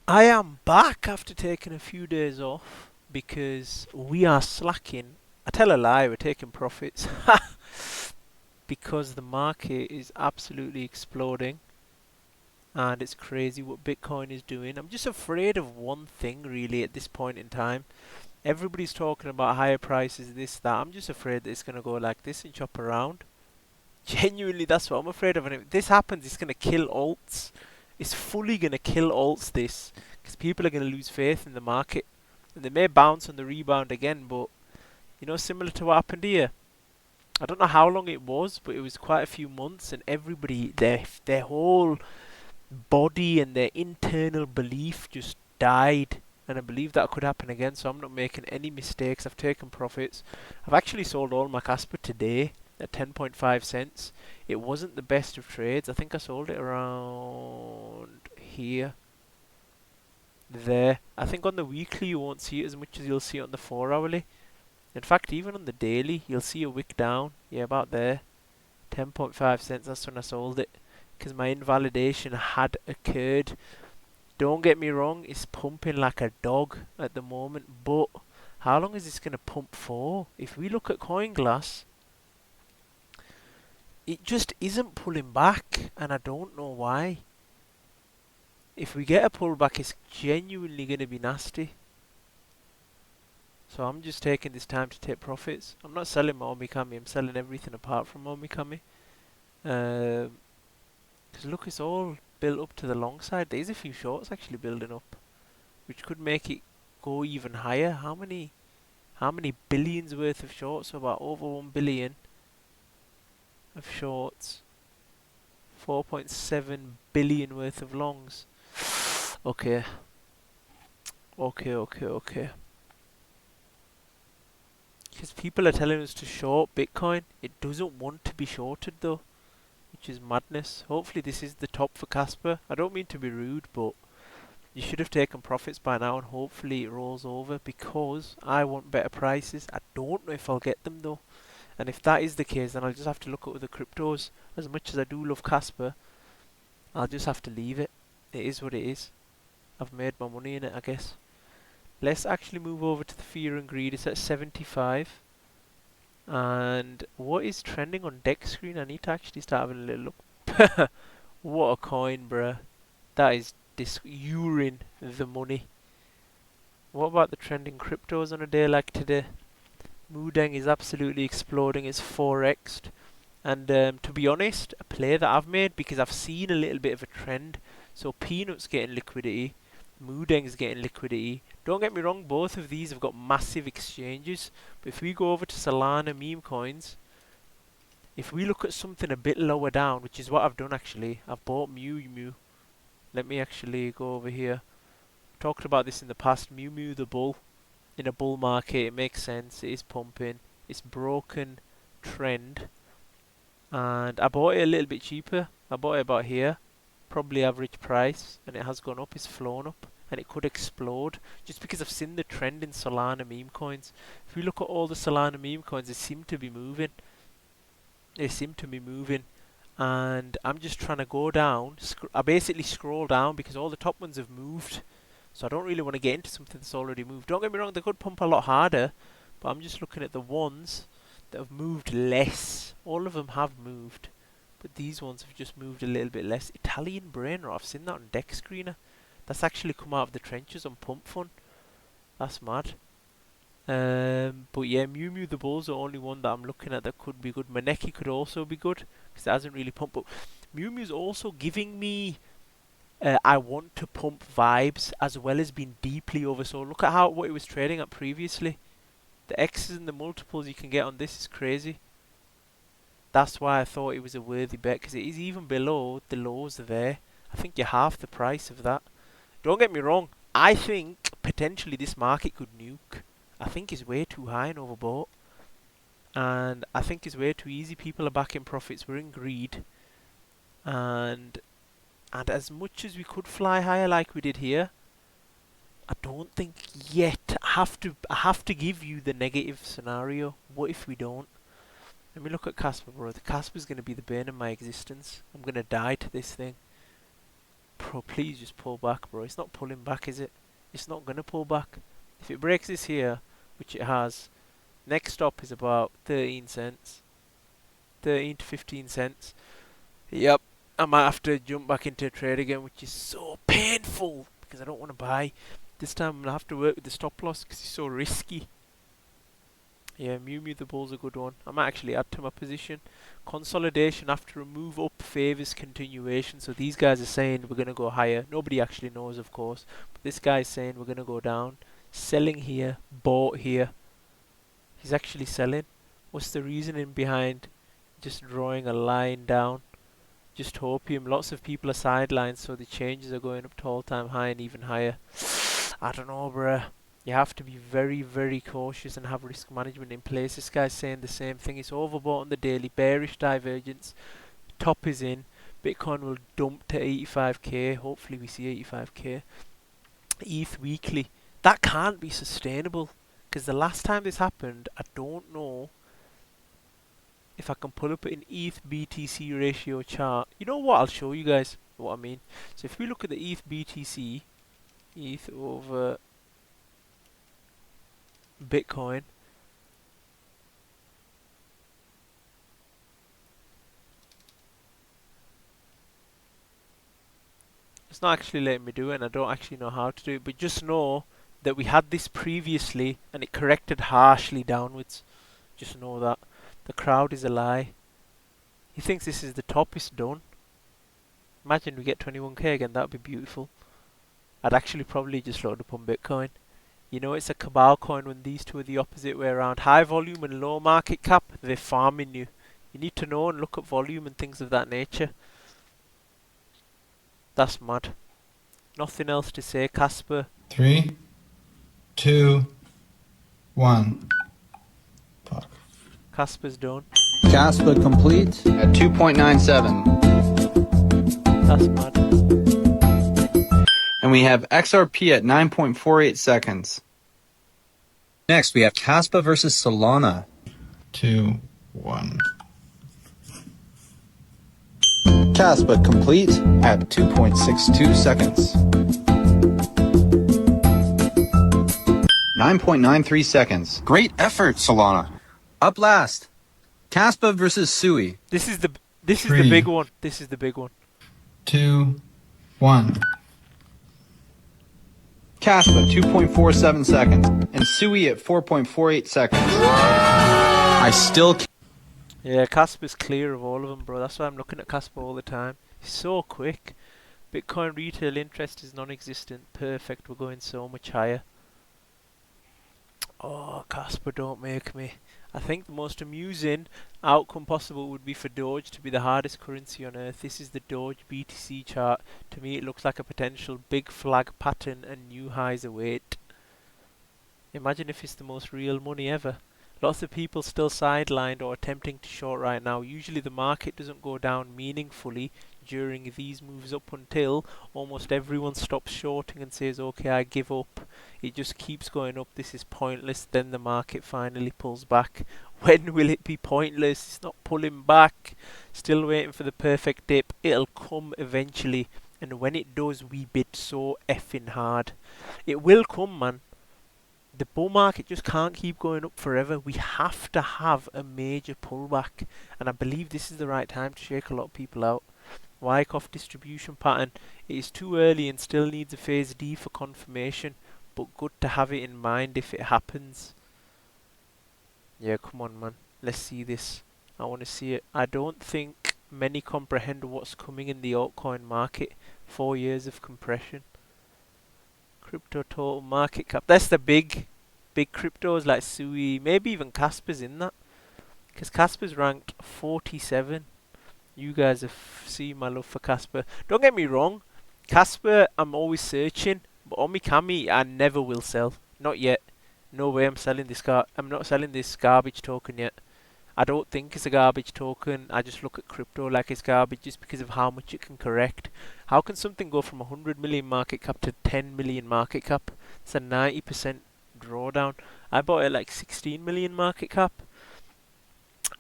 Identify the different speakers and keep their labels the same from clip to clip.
Speaker 1: I am back after taking a few days off because we are slacking. I tell a lie, we're taking profits because the market is absolutely exploding and it's crazy what Bitcoin is doing. I'm just afraid of one thing really at this point in time. Everybody's talking about higher prices, this, that. I'm just afraid that it's going to go like this and chop around. Genuinely, that's what I'm afraid of. And if this happens, it's going to kill alts. It's fully going to kill alts, this. Because people are going to lose faith in the market. And they may bounce on the rebound again, but, similar to what happened here. I don't know how long it was, but it was quite a few months, and everybody, their whole body and their internal belief just died. And I believe that could happen again, so I'm not making any mistakes. I've taken profits. I've actually sold all my Casper today at 10.5 cents. It wasn't the best of trades. I think I sold it around here. There. I think on the weekly you won't see it as much as you'll see it on the 4 hourly. In fact, even on the daily, you'll see a wick down. Yeah, about there. 10.5 cents, that's when I sold it. Because my invalidation had occurred. Don't get me wrong, it's pumping like a dog at the moment, but how long is this going to pump for? If we look at CoinGlass, it just isn't pulling back, and I don't know why. If we get a pullback, it's genuinely going to be nasty. So I'm just taking this time to take profits. I'm not selling my Omikami, I'm selling everything apart from Omikami. Because look, it's all built up to the long side. There's a few shorts actually building up, which could make it go even higher. How many billions worth of shorts? So about over 1 billion of shorts. 4.7 billion worth of longs. Okay. Okay. Because people are telling us to short Bitcoin. It doesn't want to be shorted though, which is madness. Hopefully this is the top for Casper. I don't mean to be rude, but you should have taken profits by now, and hopefully it rolls over because I want better prices. I don't know if I'll get them though. And if that is the case, then I'll just have to look at other cryptos. As much as I do love Casper, I'll just have to leave it. It is what it is. I've made my money in it, I guess. Let's actually move over to the fear and greed. It's at 75. And what is trending on deck screen? I need to actually start having a little look. What a coin, bruh. That is urine the money. What about the trending cryptos on a day like today? Mudeng is absolutely exploding. It's 4x'd. And to be honest, a play that I've made because I've seen a little bit of a trend. So Peanut's getting liquidity. Mudeng's getting liquidity. Don't get me wrong, both of these have got massive exchanges. But if we go over to Solana meme coins, if we look at something a bit lower down, which is what I've done actually, I've bought MUMU. Let me actually go over here. Talked about this in the past. MUMU the bull. In a bull market, it makes sense. It is pumping. It's broken trend. And I bought it a little bit cheaper. I bought it about here. Probably average price. And it has gone up. It's flown up. And it could explode. Just because I've seen the trend in Solana meme coins. If we look at all the Solana meme coins, they seem to be moving. They seem to be moving. And I'm just trying to go down. I basically scroll down because all the top ones have moved. So I don't really want to get into something that's already moved. Don't get me wrong, they could pump a lot harder. But I'm just looking at the ones that have moved less. All of them have moved. But these ones have just moved a little bit less. Italian brain rot, I've seen that on Deck Screener. That's actually come out of the trenches on Pump Fun. That's mad. But yeah, Mew Mew the Bull's the only one that I'm looking at that could be good. Maneki could also be good because it hasn't really pumped. But Mew Mew's also giving me I want to pump vibes as well as being deeply oversold. Look at what it was trading at previously. The X's and the multiples you can get on this is crazy. That's why I thought it was a worthy bet because it is even below the lows there. I think you're half the price of that. Don't get me wrong. I think potentially this market could nuke. I think it's way too high and overbought. And I think it's way too easy. People are backing profits. We're in greed. And as much as we could fly higher like we did here, I don't think yet. I have to give you the negative scenario. What if we don't? Let me look at Casper, bro. The Casper's going to be the bane of my existence. I'm going to die to this thing. Bro, please just pull back, bro. It's not pulling back, is it? It's not gonna pull back. If it breaks this here, which it has, next stop is about 13 cents. 13 to 15 cents. Yep. I might have to jump back into a trade again, which is so painful because I don't want to buy. This time I'm going to have to work with the stop loss because it's so risky. Yeah, MUMU the bull's a good one. I might actually add to my position. Consolidation after a move up favours continuation. So these guys are saying we're going to go higher. Nobody actually knows, of course. But this guy's saying we're going to go down. Selling here, bought here. He's actually selling. What's the reasoning behind just drawing a line down? Just hopium. Lots of people are sidelined, so the changes are going up to all-time high and even higher. I don't know, bruh. You have to be very, very cautious and have risk management in place. This guy's saying the same thing. It's overbought on the daily. Bearish divergence. Top is in. Bitcoin will dump to 85k. Hopefully we see 85k. ETH weekly. That can't be sustainable. Because the last time this happened, I don't know if I can pull up an ETH BTC ratio chart. You know what? I'll show you guys what I mean. So if we look at the ETH BTC, ETH over Bitcoin, it's not actually letting me do it, and I don't actually know how to do it, but just know that we had this previously and it corrected harshly downwards. Just know that. The crowd is a lie. He thinks this is the top, it's done. Imagine we get 21k again, that'd be beautiful. I'd actually probably just load up on Bitcoin. You know, it's a cabal coin when these two are the opposite way around. High volume and low market cap, they're farming you. You need to know and look at volume and things of that nature. That's mad. Nothing else to say, Casper.
Speaker 2: 3, 2, 1. Fuck.
Speaker 1: Casper's done.
Speaker 3: Casper complete at 2.97.
Speaker 1: That's mad.
Speaker 3: And we have XRP at 9.48 seconds. Next, we have Casper versus Solana.
Speaker 2: 2, 1.
Speaker 3: Casper complete at 2.62 seconds. 9.93 seconds. Great effort, Solana. Up last, Casper versus Sui.
Speaker 1: This is the
Speaker 2: Three.
Speaker 1: big one. This is the big one.
Speaker 2: 2, 1.
Speaker 3: Casper 2.47 seconds and Sui at 4.48 seconds. I still
Speaker 1: Yeah, Casper's clear of all of them, bro. That's why I'm looking at Casper all the time. He's so quick. Bitcoin retail interest is non-existent. Perfect. We're going so much higher. Oh, Casper, don't make me. I think the most amusing outcome possible would be for Doge to be the hardest currency on earth. This is the Doge BTC chart. To me, it looks like a potential big flag pattern and new highs await. Imagine if it's the most real money ever. Lots of people still sidelined or attempting to short right now. Usually the market doesn't go down meaningfully during these moves up until almost everyone stops shorting and says, okay, I give up. It just keeps going up. This is pointless. Then the market finally pulls back. When will it be pointless? It's not pulling back. Still waiting for the perfect dip. It'll come eventually. And when it does, we bid so effing hard. It will come, man. The bull market just can't keep going up forever. We have to have a major pullback, and I believe this is the right time to shake a lot of people out. Wyckoff distribution pattern. It is too early and still needs a phase D for confirmation, but good to have it in mind if it happens. Yeah, come on, man. Let's see this. I want to see it. I don't think many comprehend what's coming in the altcoin market. 4 years of compression. Crypto total market cap. That's the big cryptos like Sui. Maybe even Casper's in that. Because Casper's ranked 47. You guys have seen my love for Casper. Don't get me wrong. Casper, I'm always searching. But on Mikami, I never will sell. Not yet. No way I'm selling this I'm not selling this garbage token yet. I don't think it's a garbage token. I just look at crypto like it's garbage just because of how much it can correct. How can something go from 100 million market cap to 10 million market cap? It's a 90% drawdown. I bought it like 16 million market cap.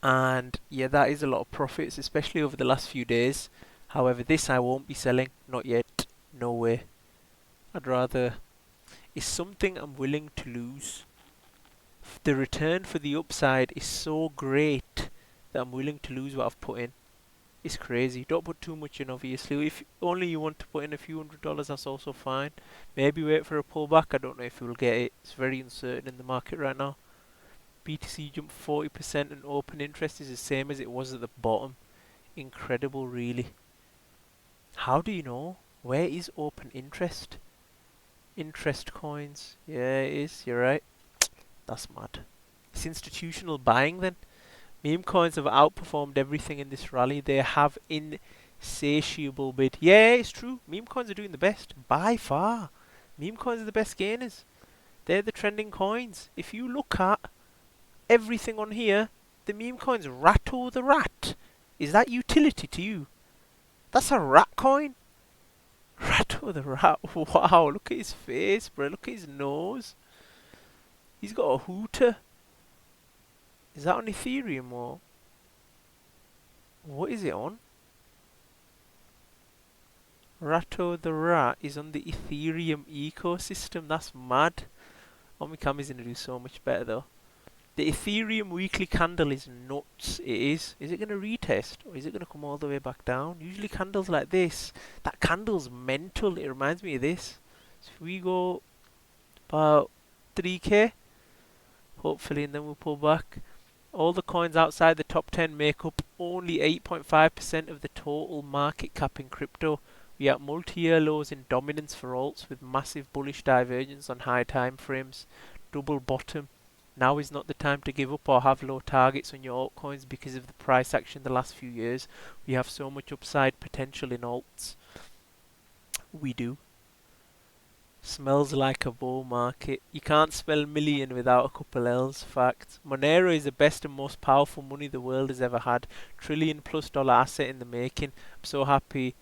Speaker 1: And yeah, that is a lot of profits, especially over the last few days. However, this I won't be selling. Not yet. No way. I'd rather... It's something I'm willing to lose. The return for the upside is so great that I'm willing to lose what I've put in. It's crazy. Don't put too much in, obviously. If only you want to put in a few $100s, that's also fine. Maybe wait for a pullback. I don't know if we'll get it. It's very uncertain in the market right now. BTC jumped 40% and open interest is the same as it was at the bottom. Incredible, really. How do you know? Where is open interest? Interest coins. Yeah, it is. You're right. That's mad. It's institutional buying then. Meme coins have outperformed everything in this rally. They have insatiable bid. Yeah, it's true. Meme coins are doing the best by far. Meme coins are the best gainers. They're the trending coins. If you look at everything on here, the meme coins Ratto the Rat. Is that utility to you? That's a rat coin. Ratto the Rat. Wow, look at his face, bro. Look at his nose. He's got a hooter. Is that on Ethereum or what is it on? Ratto the Rat is on the Ethereum ecosystem. That's mad. Omicam is going to do so much better though. The Ethereum weekly candle is nuts. It is. Is it going to retest or is it going to come all the way back down? Usually candles like this, that candle's mental. It reminds me of this. So if we go about 3k, hopefully, and then we'll pull back. All the coins outside the top 10 make up only 8.5% of the total market cap in crypto. We are at multi-year lows in dominance for alts with massive bullish divergence on high time frames. Double bottom. Now is not the time to give up or have low targets on your altcoins because of the price action the last few years. We have so much upside potential in alts. We do. Smells like a bull market. You can't spell million without a couple L's. Fact. Monero is the best and most powerful money the world has ever had. $1 trillion+ asset in the making. I'm so happy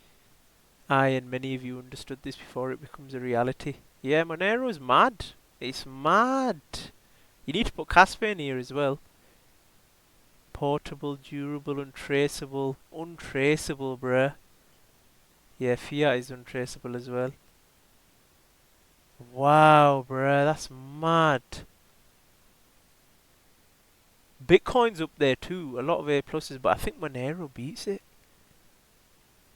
Speaker 1: I and many of you understood this before it becomes a reality. Yeah, Monero is mad. It's mad. You need to put Casper in here as well. Portable, durable, untraceable. Untraceable, bruh. Yeah, fiat is untraceable as well. Wow, bruh, that's mad. Bitcoin's up there too. A lot of A pluses, but I think Monero beats it.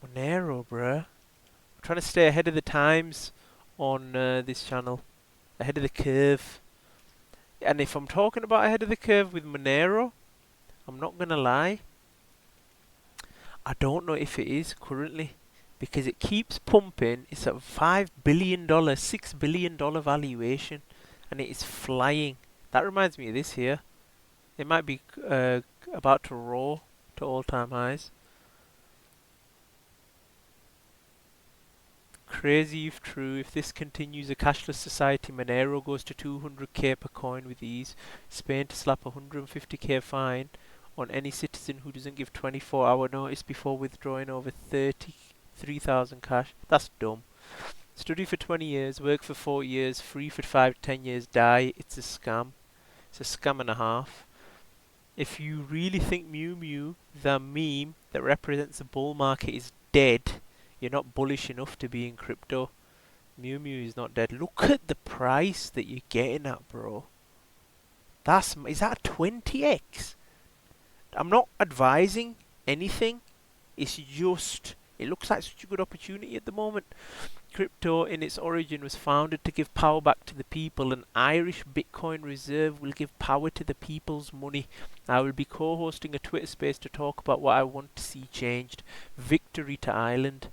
Speaker 1: Monero, bruh. I'm trying to stay ahead of the times on this channel. Ahead of the curve. And if I'm talking about ahead of the curve with Monero, I'm not gonna lie, I don't know if it is currently. Because it keeps pumping. It's at $5 billion, $6 billion valuation, and it is flying. That reminds me of this here. It might be about to roar to all-time highs. Crazy if true. If this continues a cashless society, Monero goes to 200k per coin with ease. Spain to slap 150k fine on any citizen who doesn't give 24-hour notice before withdrawing over 33,000 cash. That's dumb. Study for 20 years, work for 40 years, free for 5 to 10 years, die. It's a scam. It's a scam and a half. If you really think MUMU, the meme that represents the bull market, is dead, you're not bullish enough to be in crypto. MUMU is not dead. Look at the price that you're getting at, bro. Is that a 20x? I'm not advising anything. It's just, it looks like such a good opportunity at the moment. Crypto in its origin was founded to give power back to the people. An Irish Bitcoin reserve will give power to the people's money. I will be co-hosting a Twitter space to talk about what I want to see changed. Victory to Ireland.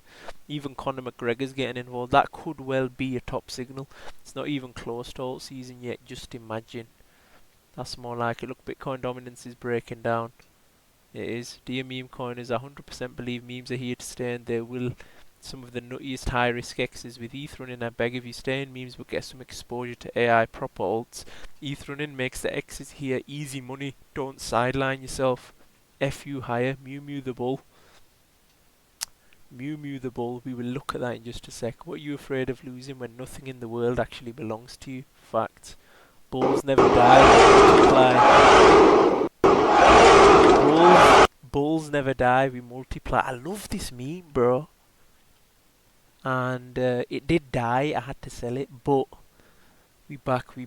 Speaker 1: Even Conor McGregor's getting involved. That could well be a top signal. It's not even close to alt season yet. Just imagine. That's more like it. Look, Bitcoin dominance is breaking down. It is. Dear meme coiners, I 100% believe memes are here to stay and they will. Some of the nuttiest high risk X's with ETH running. I beg of you, stay in memes but get some exposure to AI proper alts. ETH running makes the X's here easy money. Don't sideline yourself. FU higher. Mew the bull. Mew the bull. We will look at that in just a sec. What are you afraid of losing when nothing in the world actually belongs to you? Fact. Bulls never die. Multiply. Bulls never die. We multiply. I love this meme, bro. and it did die. I had to sell it, but we back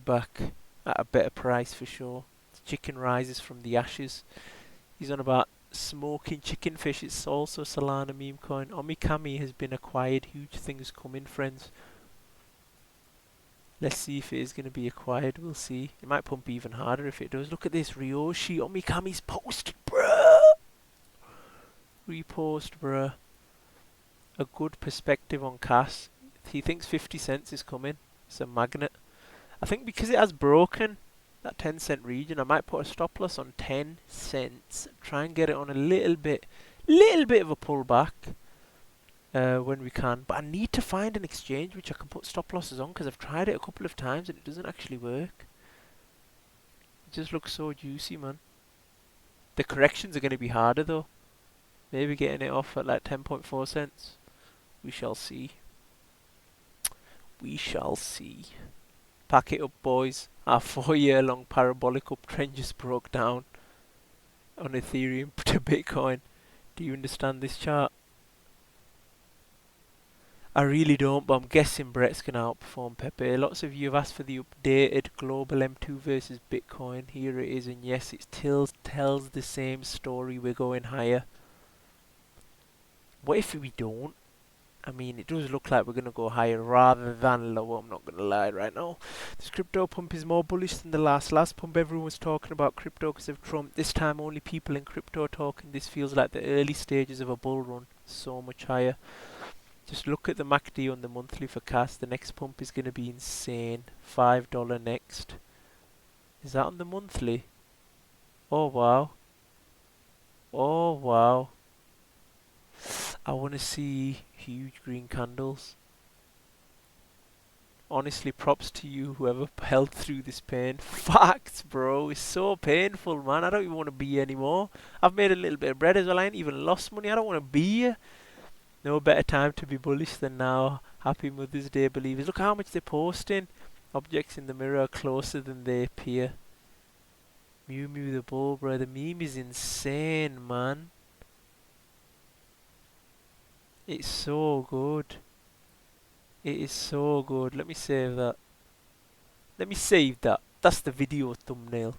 Speaker 1: at a better price for sure. The chicken rises from the ashes. He's on about smoking chicken fish. It's also Solana meme coin. Omikami has been acquired. Huge things coming, friends. Let's see if it is going to be acquired. We'll see. It might pump even harder if it does. Look at this. Ryoshi Omikami's posted, bruh. Repost, bruh. A good perspective on Cass. He thinks 50 cents is coming. It's a magnet. I think because it has broken that 10-cent region, I might put a stop loss on 10 cents. Try and get it on a little bit of a pullback when we can. But I need to find an exchange which I can put stop losses on, because I've tried it a couple of times and it doesn't actually work. It just looks so juicy, man. The corrections are going to be harder though. Maybe getting it off at like 10.4 cents. We shall see. We shall see. Pack it up, boys. Our 4-year-long parabolic uptrend just broke down on Ethereum to Bitcoin. Do you understand this chart? I really don't, but I'm guessing Brett's going to outperform Pepe. Lots of you have asked for the updated global M2 versus Bitcoin. Here it is, and yes, it still tells the same story. We're going higher. What if we don't? I mean, it does look like we're going to go higher rather than lower, I'm not going to lie right now. This crypto pump is more bullish than the last pump. Everyone was talking about crypto because of Trump. This time only people in crypto are talking. This feels like the early stages of a bull run. So much higher. Just look at the MACD on the monthly for Cass. The next pump is going to be insane. $5 next. Is that on the monthly? Oh wow. Oh wow. I want to see huge green candles. Honestly, props to you, whoever held through this pain. Facts, bro. It's so painful, man. I don't even want to be here anymore. I've made a little bit of bread as well. I ain't even lost money. I don't want to be here. No better time to be bullish than now. Happy Mother's Day, believers. Look how much they're posting. Objects in the mirror are closer than they appear. MUMU the bull, bro. The meme is insane, man. It's so good. It is so good. Let me save that. Let me save that. That's the video thumbnail.